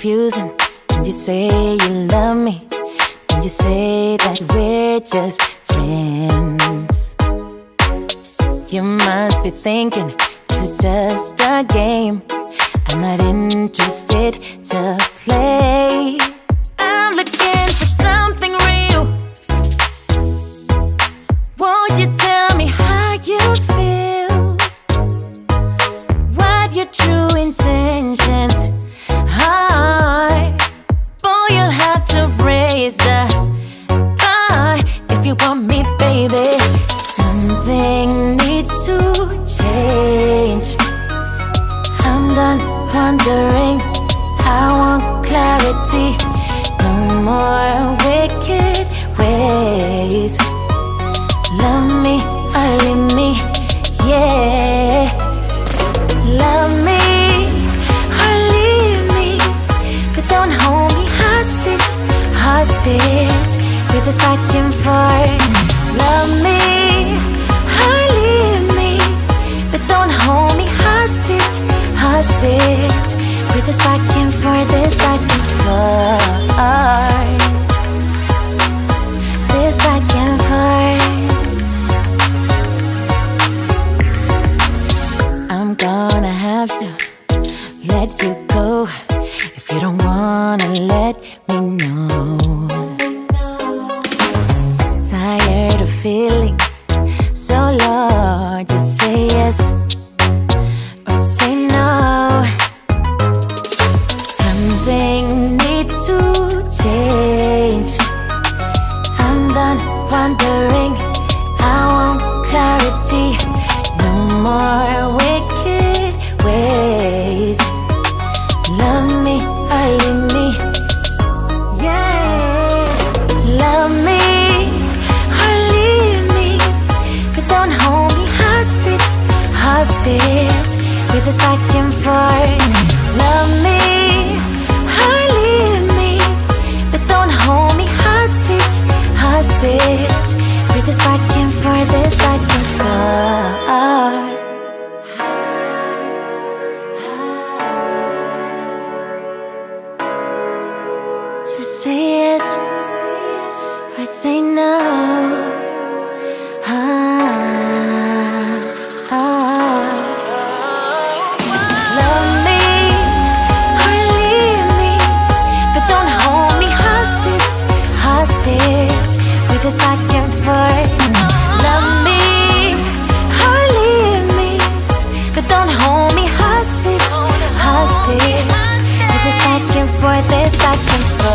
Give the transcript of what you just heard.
confusing when you say you love me, when you say that we're just friends. You must be thinking this is just a game. I'm not interested to play. I'm looking for something real. Won't you tell me how you feel? What your true intentions are? Boy, you'll have to raise the bar if you want me, baby. Something needs to change. I'm done wondering, I want clarity. No more wicked ways. Love me or leave me, yeah. Love me or leave me, but don't hold me hostage, hostage with this back and forth. Love me or leave me, but don't hold me hostage, hostage with this back and forth, this back and forth, this back and forth. I'm gonna have to let you go if you don't wanna let me know. Tired of feeling so low, just say yes or say no. Something needs to change. I'm done wondering, I want clarity. No more wicked ways. Love me or leave me, yeah. Love me or leave me, but don't hold me hostage, hostage with this back and forth. Love me or leave me, but don't hold me hostage, hostage with this back and forth, this back and forth. Just say yes or say no. Love me or leave me, but don't hold me hostage, hostage with this back and forth. Love me or leave me, but don't hold me hostage, hostage with this back and forth, this back and forth.